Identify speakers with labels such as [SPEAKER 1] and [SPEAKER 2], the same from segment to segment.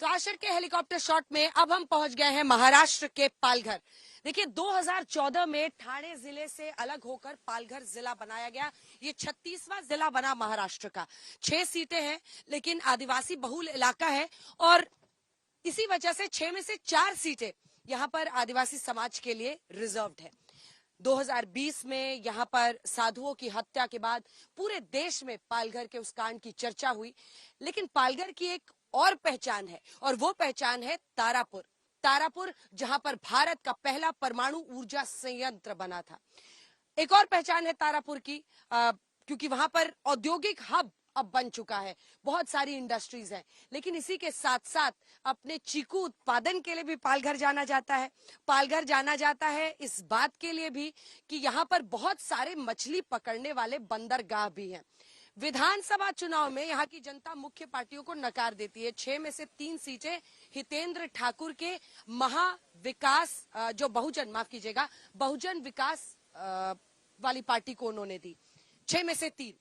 [SPEAKER 1] तो आशर के helicopter shot में अब हम पहुंच गए हैं महाराष्ट्र के पालघर। देखिए 2014 में ठाणे जिले से अलग होकर पालघर जिला बनाया गया। ये 36वां जिला बना महाराष्ट्र का। 6 सीटें हैं लेकिन आदिवासी बहुल इलाका है और इसी वजह से 6 में से 4 सीटें यहाँ पर आदिवासी समाज के लिए रिजर्व्ड है। 2020 में यहाँ पर साधुओं की हत्या के बाद पूरे देश में पालघर के उस कांड की चर्चा हुई, लेकिन पालघर की एक और पहचान है और वो पहचान है तारापुर। तारापुर जहां पर भारत का पहला परमाणु ऊर्जा संयंत्र बना था। एक और पहचान है तारापुर की क्योंकि वहां पर औद्योगिक हब अब बन चुका है, बहुत सारी इंडस्ट्रीज हैं, लेकिन इसी के साथ साथ अपने चीकू उत्पादन के लिए भी पालघर जाना जाता है। पालघर जाना जाता है इस बात के लिए भी कि यहाँ पर बहुत सारे मछली पकड़ने वाले बंदरगाह भी हैं। विधानसभा चुनाव में यहाँ की जनता मुख्य पार्टियों को नकार देती है। 6 में से 3 सीटें हितेंद्र ठाकुर के महाविकास जो बहुजन विकास वाली पार्टी को उन्होंने दी, 6 में से 3।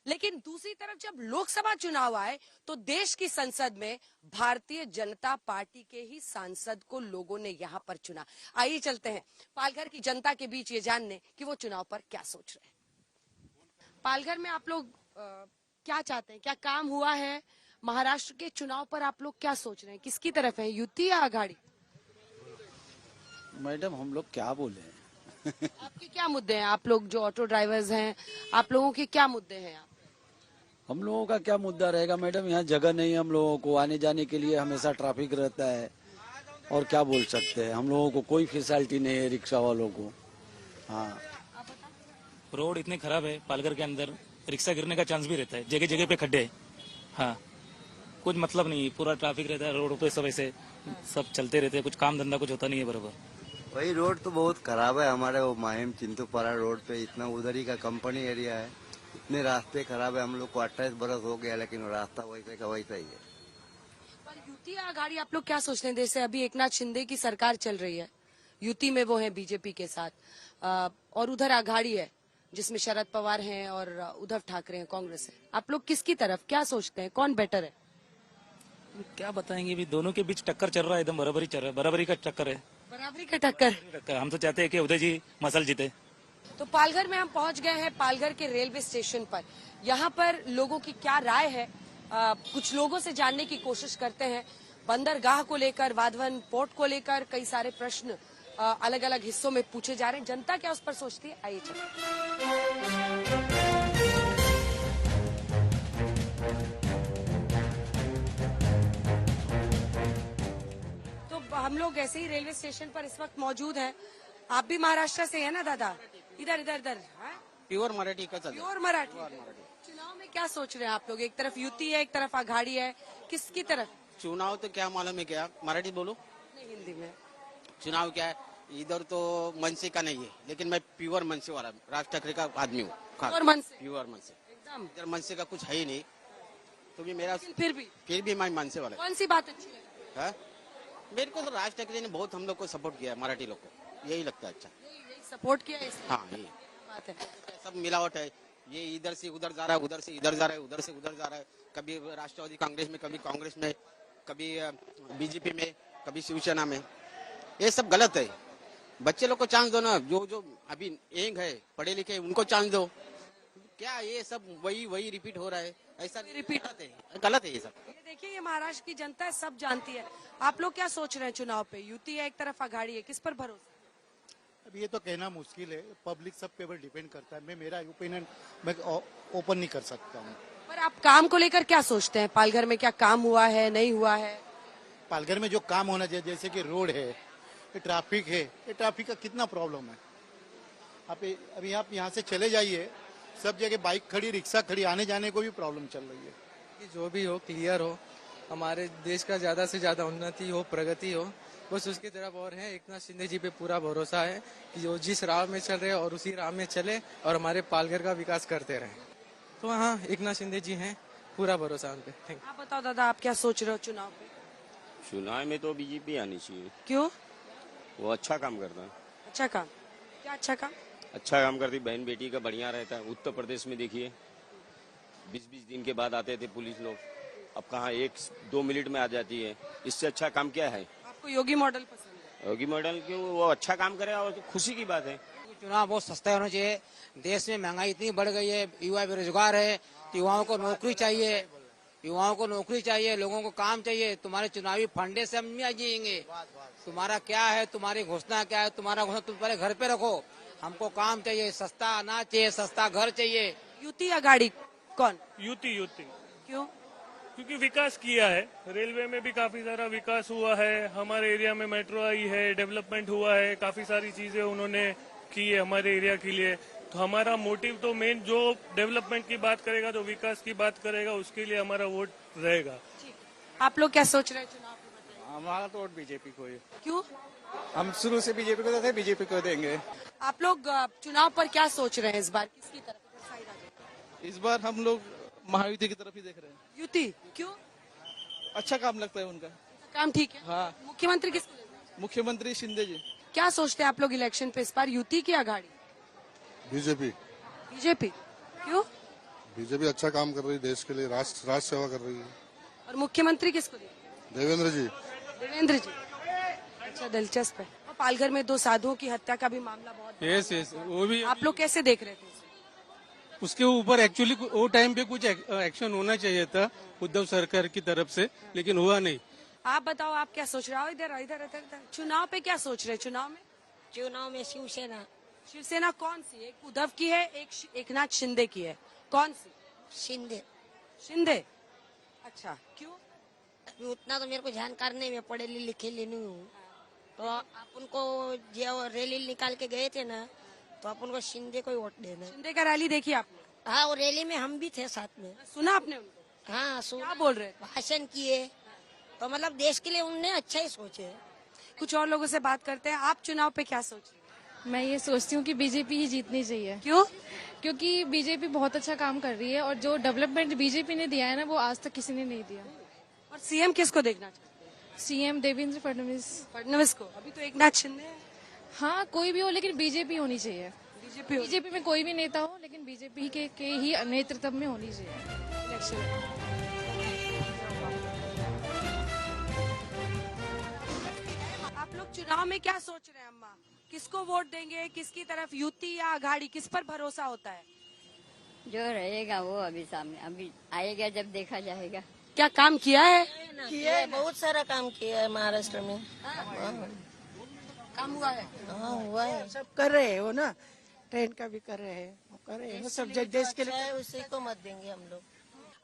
[SPEAKER 1] लेकिन दूसरी तरफ जब लोकसभा चुनाव आए तो देश की संसद में भारतीय जनता पार्टी के ही सांसद को लोगों ने यहाँ पर चुना। आइए चलते हैं पालघर की जनता के बीच ये जानने कि वो चुनाव पर क्या सोच रहे हैं। पालघर में आप लोग क्या चाहते हैं, क्या काम हुआ है? महाराष्ट्र के चुनाव पर आप लोग क्या सोच रहे हैं, किसकी तरफ है, युति या आघाड़ी?
[SPEAKER 2] मैडम हम लोग क्या बोले
[SPEAKER 1] आपके क्या मुद्दे हैं? आप लोग जो ऑटो ड्राइवर्स हैं, आप लोगों के क्या मुद्दे हैं?
[SPEAKER 2] हम लोगों का क्या मुद्दा रहेगा मैडम, यहाँ जगह नहीं है हम लोगों को आने जाने के लिए, हमेशा ट्रैफिक रहता है और क्या बोल सकते हैं। हम लोगों को कोई फैसिलिटी नहीं है रिक्शा वालों को। हाँ,
[SPEAKER 3] रोड इतने खराब है पालघर के अंदर, रिक्शा गिरने का चांस भी रहता है, जगह जगह पे खड्डे है। हाँ, कुछ मतलब नहीं, पूरा ट्रैफिक रहता है रोड पे, सब ऐसे सब चलते रहते हैं, कुछ काम धंधा कुछ होता नहीं है बराबर।
[SPEAKER 4] वही रोड तो बहुत खराब है हमारे वो माहिम चिंतूपारा रोड पे, इतना उधर ही का कंपनी एरिया है, इतने रास्ते खराब है। हम लोग को 28 बरस हो गया लेकिन रास्ता वैसे का वैसा ही है।
[SPEAKER 1] पर युति या आघाड़ी आप लोग क्या सोचते हैं? जैसे अभी एकनाथ शिंदे की सरकार चल रही है, युति में वो है बीजेपी के साथ, और उधर आघाड़ी है जिसमें शरद पवार हैं और उद्धव ठाकरे हैं, कांग्रेस है। आप लोग किसकी तरफ, क्या सोचते हैं, कौन बेटर है?
[SPEAKER 3] क्या बताएंगे, भी दोनों के बीच टक्कर चल रहा है, एकदम बराबरी चल रहा है, बराबरी का टक्कर है।
[SPEAKER 1] बराबरी का टक्कर।
[SPEAKER 3] हम तो चाहते हैं कि उदय जी मसल जीते।
[SPEAKER 1] तो पालघर में हम पहुंच गए हैं, पालघर के रेलवे स्टेशन पर। यहाँ पर लोगों की क्या राय है, कुछ लोगों से जानने की कोशिश करते हैं। बंदरगाह को लेकर, वाधवन पोर्ट को लेकर कई सारे प्रश्न अलग अलग हिस्सों में पूछे जा रहे हैं। जनता क्या उस पर सोचती है, आइए चलिए। तो हम लोग ऐसे ही रेलवे स्टेशन पर इस वक्त मौजूद हैं। आप भी महाराष्ट्र से है ना दादा? इधर इधर इधर
[SPEAKER 5] प्योर मराठी का चल,
[SPEAKER 1] प्योर मराठी। चुनाव में क्या सोच रहे हैं आप लोग? एक तरफ युति है, एक तरफ आघाड़ी है, किसकी तरफ?
[SPEAKER 5] चुनाव तो क्या मालूम है, क्या मराठी बोलो
[SPEAKER 1] नहीं, हिंदी में।
[SPEAKER 5] चुनाव क्या है, इधर तो मनसे का नहीं है, लेकिन मैं प्योर मनसे वाला राज ठाकरे का आदमी हूँ।
[SPEAKER 1] प्योर मनसे?
[SPEAKER 5] प्योर मनसे
[SPEAKER 1] एकदम।
[SPEAKER 5] इधर मनसे का कुछ है ही नहीं, तो भी मेरा
[SPEAKER 1] फिर भी
[SPEAKER 5] मैं मनसे वाला।
[SPEAKER 1] कौन सी बात अच्छी लगी?
[SPEAKER 5] है मेरे को तो राज ठाकरे ने बहुत हम लोग को सपोर्ट किया है, मराठी लोग को, यही लगता है अच्छा।
[SPEAKER 1] यही सपोर्ट किया है इसलिए?
[SPEAKER 5] हाँ, यही
[SPEAKER 1] बात है।
[SPEAKER 5] सब मिलावट है, ये इधर से उधर जा रहा है, उधर से इधर जा रहा है, उधर से उधर जा रहा है, कभी राष्ट्रवादी कांग्रेस में, कभी कांग्रेस में, कभी बीजेपी में, कभी शिवसेना में। ये सब गलत है। बच्चे लोग को चांस दो ना, जो जो अभी यंग है, पढ़े लिखे, उनको चांस दो। क्या ये सब वही रिपीट हो रहा है? ऐसा रिपीट है, गलत है ये सब।
[SPEAKER 1] ये देखिए, ये महाराष्ट्र की जनता है, सब जानती है। आप लोग क्या सोच रहे हैं चुनाव पे? युति है एक तरफ, आघाड़ी है, किस पर भरोसा?
[SPEAKER 6] अब ये तो कहना मुश्किल है, पब्लिक सब पे डिपेंड करता है। मैं मेरा ओपिनियन मैं ओपन नहीं कर सकता हूँ।
[SPEAKER 1] पर आप काम को लेकर क्या सोचते हैं? पालघर में क्या काम हुआ है, नहीं हुआ है?
[SPEAKER 6] पालघर में जो काम होना चाहिए, जैसे कि रोड है, ये ट्रैफिक है, ये ट्रैफिक का कितना प्रॉब्लम है। अभी आप यहाँ से चले जाइए, सब जगह बाइक खड़ी, रिक्शा खड़ी, आने जाने को भी प्रॉब्लम चल रही है।
[SPEAKER 7] जो भी हो क्लियर हो, हमारे देश का ज्यादा से ज्यादा उन्नति हो, प्रगति हो, बस उसकी तरफ और है। एकनाथ शिंदे जी पे पूरा भरोसा है कि जो जिस राह में चल रहे हैं और उसी राह में चले और हमारे पालघर का विकास करते रहे। तो हाँ, एकनाथ शिंदे जी हैं, पूरा भरोसा उन पे। Thank you.
[SPEAKER 1] आप बताओ दादा, आप क्या सोच रहे हो चुनाव पे?
[SPEAKER 8] चुनाव में तो बीजेपी आनी चाहिए।
[SPEAKER 1] क्यों?
[SPEAKER 8] वो अच्छा काम करता है।
[SPEAKER 1] अच्छा काम? क्या अच्छा काम?
[SPEAKER 8] अच्छा काम करती, बहन बेटी का बढ़िया रहता है। उत्तर प्रदेश में देखिए 20-20 दिन के बाद आते थे पुलिस लोग, अब कहाँ 1-2 मिनट में आ जाती है। इससे अच्छा काम क्या है?
[SPEAKER 1] आपको योगी मॉडल पसंद है?
[SPEAKER 8] योगी मॉडल क्यों, वो अच्छा काम करेगा और तो खुशी की बात है।
[SPEAKER 5] चुनाव बहुत सस्ता होना चाहिए। देश में महंगाई इतनी बढ़ गई है, युवा बेरोजगार है, तो युवाओं को नौकरी चाहिए, युवाओं को नौकरी चाहिए, लोगों को काम चाहिए। तुम्हारे चुनावी फंडे से हम नहीं जिएंगे। तुम्हारा क्या है, तुम्हारी घोषणा क्या है, तुम्हारा घोषणा तुम पहले घर पे रखो। हमको काम चाहिए, सस्ता अनाज चाहिए, सस्ता घर चाहिए।
[SPEAKER 1] युति अगाड़ी कौन?
[SPEAKER 9] युति
[SPEAKER 1] क्यों?
[SPEAKER 9] क्योंकि विकास किया है, रेलवे में भी काफी सारा विकास हुआ है, हमारे एरिया में मेट्रो आई है, डेवलपमेंट हुआ है, काफी सारी चीजें उन्होंने की है हमारे एरिया के लिए। तो हमारा मोटिव तो मेन जो डेवलपमेंट की बात करेगा, जो विकास की बात करेगा, उसके लिए हमारा वोट रहेगा।
[SPEAKER 1] आप लोग क्या सोच रहे हैं चुनाव में?
[SPEAKER 10] हमारा तो वोट बीजेपी को है।
[SPEAKER 1] क्यों?
[SPEAKER 10] हम शुरू से बीजेपी को देते, बीजेपी को देंगे।
[SPEAKER 1] आप लोग चुनाव पर क्या सोच रहे हैं इस बार? किसकी तरफ?
[SPEAKER 10] इस बार हम लोग महायुति की तरफ ही देख रहे हैं।
[SPEAKER 1] युति क्यों?
[SPEAKER 10] अच्छा काम लगता है उनका।
[SPEAKER 1] काम ठीक है।
[SPEAKER 10] हाँ,
[SPEAKER 1] मुख्यमंत्री किसको देना चाहते
[SPEAKER 10] मुख्यमंत्री शिंदे जी।
[SPEAKER 1] हैं? क्या सोचते हैं आप लोग इलेक्शन पे इस बार, युति की अगाड़ी?
[SPEAKER 11] बीजेपी।
[SPEAKER 1] बीजेपी क्यों?
[SPEAKER 11] बीजेपी अच्छा काम कर रही है, देश के लिए राष्ट्र सेवा कर रही है।
[SPEAKER 1] और मुख्यमंत्री किसको देना?
[SPEAKER 11] देवेंद्र जी।
[SPEAKER 1] देवेंद्र जी, अच्छा दिलचस्प है। और पालघर में 2 साधुओं की हत्या का भी मामला बहुत
[SPEAKER 12] यस वो भी
[SPEAKER 1] आप लोग कैसे देख रहे थे उसे?
[SPEAKER 12] उसके ऊपर एक्चुअली वो टाइम पे कुछ एक्शन होना चाहिए था उद्धव सरकार की तरफ से, लेकिन हुआ नहीं।
[SPEAKER 1] आप बताओ, आप क्या सोच रहे हो? इधर इधर इधर इधर। चुनाव पे क्या सोच रहे हैं? चुनाव में
[SPEAKER 13] शिवसेना।
[SPEAKER 1] शिवसेना कौन सी? एक उद्धव की है, एक एकनाथ शिंदे की है। कौन सी? शिंदे। अच्छा, क्यों?
[SPEAKER 13] उतना तो मेरे को जानकार नहीं, मैं पढ़े लिखे नहीं हूँ। तो अपन को जो रैली निकाल के गए थे ना, तो अपन को शिंदे को ही वोट देना।
[SPEAKER 1] शिंदे का रैली देखी आपने?
[SPEAKER 13] हाँ, वो रैली में हम भी थे साथ में।
[SPEAKER 1] सुना आपने उनको?
[SPEAKER 13] हाँ,
[SPEAKER 1] क्या बोल रहे थे?
[SPEAKER 13] भाषण किए, तो मतलब देश के लिए उनने अच्छा ही सोचे।
[SPEAKER 1] कुछ और लोगों से बात करते हैं। आप चुनाव पे क्या सोच रहे हैं?
[SPEAKER 14] मैं ये सोचती हूँ कि बीजेपी ही जीतनी चाहिए।
[SPEAKER 1] क्यों?
[SPEAKER 14] क्योंकि बीजेपी बहुत अच्छा काम कर रही है और जो डेवलपमेंट बीजेपी ने दिया है ना, वो आज तक किसी ने नहीं दिया।
[SPEAKER 1] और सीएम किसको देखना चाहते हैं?
[SPEAKER 14] सीएम देवेंद्र फडणवीस।
[SPEAKER 1] फडणवीस को? अभी तो एकनाथ शिंदे है।
[SPEAKER 14] हाँ, कोई भी हो, लेकिन बीजेपी होनी चाहिए।
[SPEAKER 1] बीजेपी
[SPEAKER 14] बीजेपी में कोई भी नेता हो, लेकिन बीजेपी के ही नेतृत्व में होनी चाहिए इलेक्शन।
[SPEAKER 1] आप लोग चुनाव में क्या सोच रहे हैं अम्मा? किसको वोट देंगे? किसकी तरफ, युति या अघाड़ी? किस पर भरोसा होता है?
[SPEAKER 15] जो रहेगा वो अभी सामने, अभी आएगा जब देखा जाएगा।
[SPEAKER 1] क्या काम किया है?
[SPEAKER 13] किया है, बहुत सारा काम किया है महाराष्ट्र में।
[SPEAKER 1] काम हुआ है?
[SPEAKER 13] हाँ, हुआ है।
[SPEAKER 16] सब कर रहे हो ना, ट्रेन का भी कर रहे हैं, कर रहे हैं सब देश के लिए।
[SPEAKER 13] उसी को मत देंगे हम लोग।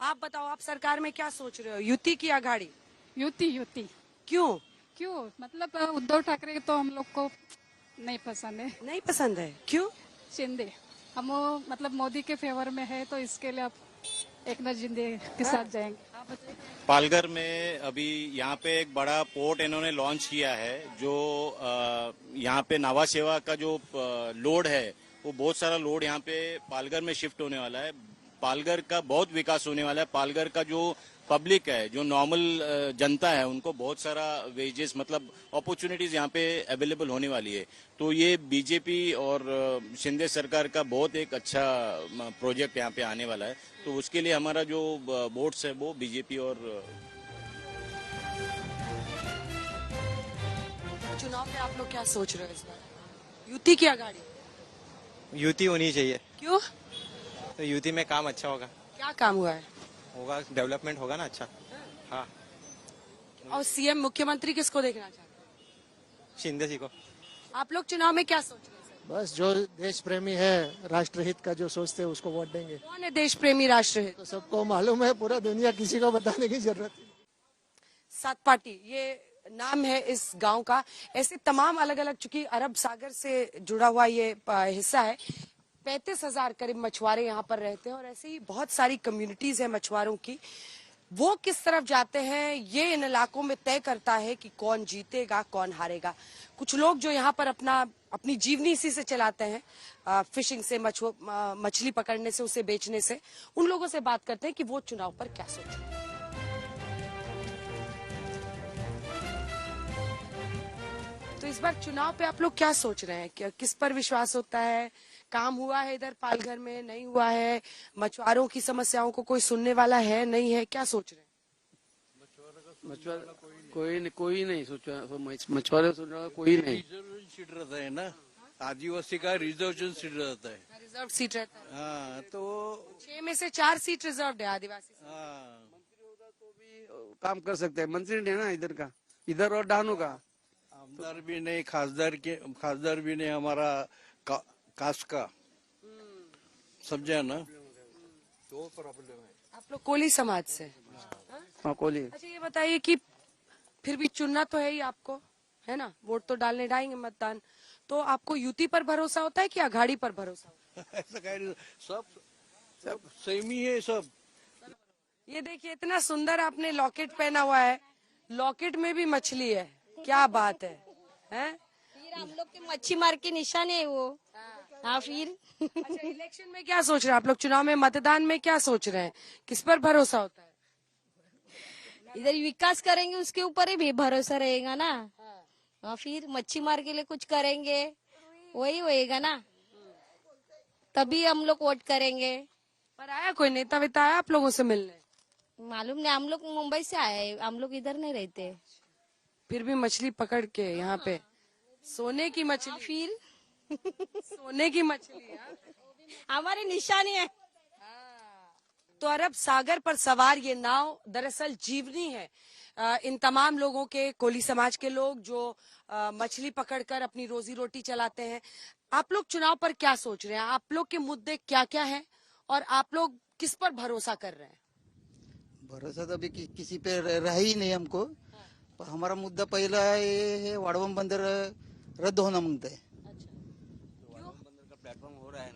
[SPEAKER 1] आप बताओ, आप सरकार में क्या सोच रहे हो? युति की अघाड़ी?
[SPEAKER 17] युति।
[SPEAKER 1] क्यों?
[SPEAKER 17] मतलब उद्धव ठाकरे तो हम लोग को नहीं पसंद है।
[SPEAKER 1] नहीं पसंद है? क्यों?
[SPEAKER 17] शिंदे हम मतलब मोदी के फेवर में है, तो इसके लिए आप एकनाथ शिंदे के साथ जाएंगे।
[SPEAKER 18] पालघर में अभी यहाँ पे एक बड़ा पोर्ट इन्होंने लॉन्च किया है, जो यहाँ पे नावा सेवा का जो लोड है, वो बहुत सारा लोड यहाँ पे पालघर में शिफ्ट होने वाला है। पालघर का बहुत विकास होने वाला है। पालघर का जो पब्लिक है, जो नॉर्मल जनता है, उनको बहुत सारा वेजेस मतलब अपॉर्चुनिटीज यहाँ पे अवेलेबल होने वाली है। तो ये बीजेपी और शिंदे सरकार का बहुत एक अच्छा प्रोजेक्ट यहाँ पे आने वाला है। तो उसके लिए हमारा जो वोट्स है वो बीजेपी और
[SPEAKER 1] चुनाव में आप लोग क्या सोच रहे हो इस बार? युति की अघाड़ी?
[SPEAKER 19] युति होनी चाहिए।
[SPEAKER 1] क्यों?
[SPEAKER 19] तो युति में काम अच्छा होगा।
[SPEAKER 1] क्या काम हुआ है?
[SPEAKER 19] होगा, डेवलपमेंट होगा ना अच्छा। हाँ।
[SPEAKER 1] और सीएम मुख्यमंत्री किसको देखना चाहते हैं?
[SPEAKER 19] शिंदे जी को।
[SPEAKER 1] आप लोग चुनाव में क्या सोच रहे हैं?
[SPEAKER 16] बस जो देश प्रेमी है, राष्ट्रहित का जो सोचते हैं उसको वोट देंगे।
[SPEAKER 1] कौन है देश प्रेमी राष्ट्रहित?
[SPEAKER 16] तो सबको मालूम है, पूरा दुनिया, किसी को बताने की जरूरत नहीं।
[SPEAKER 1] सात पार्टी ये नाम है इस गांव का। ऐसे तमाम अलग अलग, चूंकि अरब सागर से जुड़ा हुआ ये हिस्सा है, 35,000 करीब मछुआरे यहाँ पर रहते हैं और ऐसे ही बहुत सारी कम्युनिटीज है मछुआरों की। वो किस तरफ जाते हैं ये इन इलाकों में तय करता है कि कौन जीतेगा कौन हारेगा। कुछ लोग जो यहाँ पर अपनी जीवनी इसी से चलाते हैं, फिशिंग से, मछली पकड़ने से, उसे बेचने से, उन लोगों से बात करते हैं कि वो चुनाव पर क्या सोचते हैं। तो इस बार चुनाव पे आप लोग क्या सोच रहे हैं? किस पर विश्वास होता है? काम हुआ है इधर पालघर में, नहीं हुआ है? मछुआरों की समस्याओं को कोई सुनने वाला है, नहीं है? क्या सोच रहे हैं?
[SPEAKER 20] मछुआरा कोई नहीं सोचा, मछुआरे सोच रहा कोई नहीं।
[SPEAKER 21] रिजर्वेशन सीट रहता है ना, आदिवासी का रिजर्वेशन सीट रहता है।
[SPEAKER 1] रिजर्व सीट रहता है।
[SPEAKER 21] हाँ, तो
[SPEAKER 1] 6 में से 4 सीट रिजर्व है आदिवासी।
[SPEAKER 21] हाँ,
[SPEAKER 20] काम कर सकते हैं, मंत्री ने ना इधर का, इधर और डानू का।
[SPEAKER 21] आमदार भी नहीं, खासदार भी नहीं, हमारा कास्ट का, समझा ना, तो प्रॉब्लम है।
[SPEAKER 1] आप लोग कोली समाज से?
[SPEAKER 20] हाँ, कोली।
[SPEAKER 1] अच्छा ये बताइए कि फिर भी चुनना तो है ही आपको, है ना, वोट तो डालने जाएंगे मतदान, तो आपको युति पर भरोसा होता है कि अघाड़ी पर भरोसा होता है?
[SPEAKER 21] ऐसा कह सब सेम ही है सब।
[SPEAKER 1] ये देखिए इतना सुंदर आपने लॉकेट पहना हुआ है, लॉकेट में भी मछली है, क्या बात है, हैं?
[SPEAKER 13] फिर हम लोग के मच्छी मार के निशान है वो। हाँ फिर
[SPEAKER 1] अच्छा इलेक्शन में क्या सोच रहे हैं आप लोग, चुनाव में मतदान में क्या सोच रहे हैं, किस पर भरोसा होता है?
[SPEAKER 13] इधर विकास करेंगे उसके ऊपर ही भी भरोसा रहेगा ना। हाँ फिर मच्छी मार के लिए कुछ करेंगे वही होएगा ना, तभी हम लोग वोट करेंगे।
[SPEAKER 1] पर आया कोई नेता वेता आया आप लोगों से मिलने?
[SPEAKER 13] मालूम नहीं, हम लोग मुंबई से आए, हम लोग इधर नहीं रहते।
[SPEAKER 1] फिर भी मछली पकड़ के यहाँ पे, सोने की मछली,
[SPEAKER 13] फिर
[SPEAKER 1] सोने की मछली
[SPEAKER 13] हमारी निशानी है।
[SPEAKER 1] तो अरब सागर पर सवार ये नाव दरअसल जीवनी है इन तमाम लोगों के, कोली समाज के लोग जो मछली पकड़कर अपनी रोजी रोटी चलाते हैं। आप लोग चुनाव पर क्या सोच रहे हैं, आप लोग के मुद्दे क्या क्या हैं और आप लोग किस पर भरोसा कर रहे हैं?
[SPEAKER 22] भरोसा तो अभी किसी पे रहा ही नहीं हमको, पर हमारा मुद्दा पहला ये है वाड़वन बंदर रद्द होना मांगता है।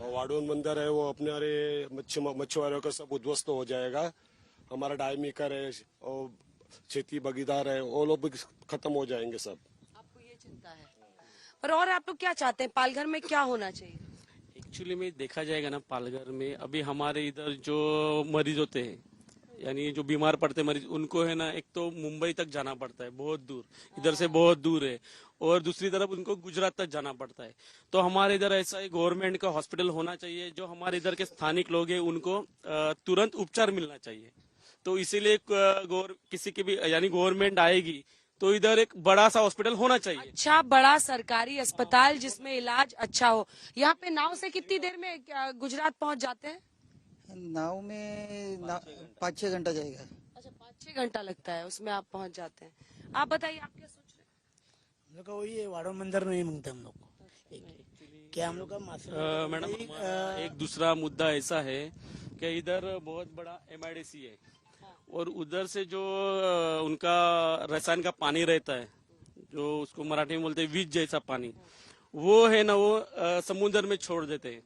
[SPEAKER 23] वाड़वन बंदर है वो अपने अरे मछुआरों का सब उद्ध्वस्त हो जाएगा। हमारा डाई मेकर है और खेती बगीदार है, वो लोग भी खत्म हो जाएंगे सब।
[SPEAKER 1] आपको ये चिंता है, पर और आप लोग क्या चाहते हैं, पालघर में क्या होना चाहिए?
[SPEAKER 12] एक्चुअली में देखा जाएगा ना, पालघर में अभी हमारे इधर जो मरीज होते हैं, यानी जो बीमार पड़ते मरीज, उनको है ना, एक तो मुंबई तक जाना पड़ता है, बहुत दूर, इधर से बहुत दूर है, और दूसरी तरफ उनको गुजरात तक जाना पड़ता है। तो हमारे इधर ऐसा ही गवर्नमेंट का हॉस्पिटल होना चाहिए, जो हमारे इधर के स्थानिक लोग हैं उनको तुरंत उपचार मिलना चाहिए। तो इसीलिए किसी की भी यानी गवर्नमेंट आएगी तो इधर एक बड़ा सा हॉस्पिटल होना चाहिए,
[SPEAKER 1] अच्छा बड़ा सरकारी अस्पताल जिसमें इलाज अच्छा हो। यहाँ पे नाव से कितनी देर में गुजरात पहुँच जाते हैं?
[SPEAKER 22] नाव में 5-6 घंटा जाएगा।
[SPEAKER 1] अच्छा 5-6 घंटा लगता है, उसमें आप पहुंच जाते हैं। आप बताइए आप क्या सोच रहे हैं?
[SPEAKER 24] हम लोग का वही वाड़वन बंदर नहीं मांगते हम लोग को, क्या हम लोग का
[SPEAKER 12] मैडम एक दूसरा मुद्दा ऐसा है कि इधर बहुत बड़ा MIDC है और उधर से जो उनका रसायन का पानी रहता है, जो उसको मराठी में बोलते हैं विष जैसा पानी, वो है ना, वो समुद्र में छोड़ देते हैं।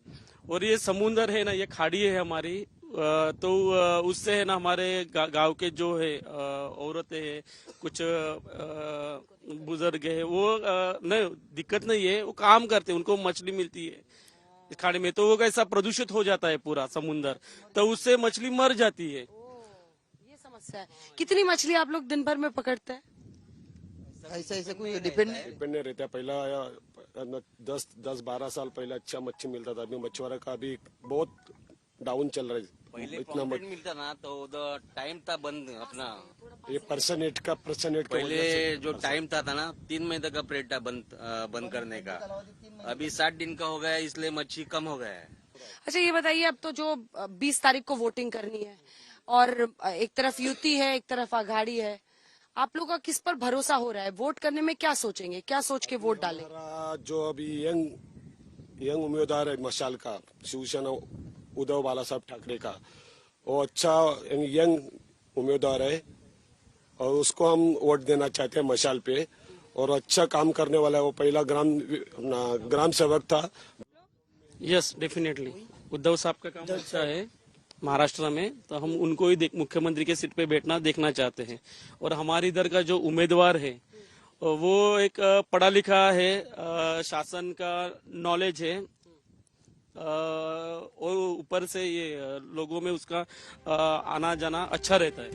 [SPEAKER 12] और ये समुद्र है ना, ये खाड़ी है हमारी, तो उससे है ना हमारे गांव के जो है औरतें हैं, कुछ बुजुर्ग है, वो नहीं दिक्कत नहीं है, वो काम करते हैं, उनको मछली मिलती है इस खाड़ी में, तो वो कैसा प्रदूषित हो जाता है पूरा समुद्र, तो उससे मछली मर जाती है।
[SPEAKER 1] ये समस्या है। कितनी मछली आप लोग दिन भर में पकड़ते हैं?
[SPEAKER 22] ऐसा कोई डिपेंड नहीं
[SPEAKER 23] रहता है। पहला 10-12 साल पहले अच्छा मच्छी मिलता था, अभी मछुआरा का भी बहुत डाउन चल रहा है।
[SPEAKER 25] पहले इतना मिलता ना तो टाइम था बंद अपना,
[SPEAKER 23] ये परसेंट का
[SPEAKER 25] पहले जो टाइम था ना 3 महीने का पीरियड था बंद करने का, अभी 60 दिन का हो गया, इसलिए मच्छी कम हो गया है।
[SPEAKER 1] अच्छा ये बताइए, अब तो जो 20 तारीख को वोटिंग करनी है और एक तरफ युति है एक तरफ अघाड़ी है, आप लोग का किस पर भरोसा हो रहा है? वोट करने में क्या सोचेंगे, क्या सोच के वोट डालेंगे?
[SPEAKER 23] जो अभी यंग उम्मीदवार है मशाल का, शिवसेना उद्धव बालासाहेब ठाकरे का, वो अच्छा यंग उम्मीदवार है और उसको हम वोट देना चाहते हैं मशाल पे, और अच्छा काम करने वाला है। वो पहला ग्राम सेवक था।
[SPEAKER 12] यस डेफिनेटली उद्धव साहब का काम अच्छा है महाराष्ट्र में, तो हम उनको ही मुख्यमंत्री के सीट पे बैठना देखना चाहते हैं। और हमारे इधर का जो उम्मीदवार है वो एक पढ़ा लिखा है, शासन का नॉलेज है, और ऊपर से ये लोगों में उसका आना जाना अच्छा रहता है।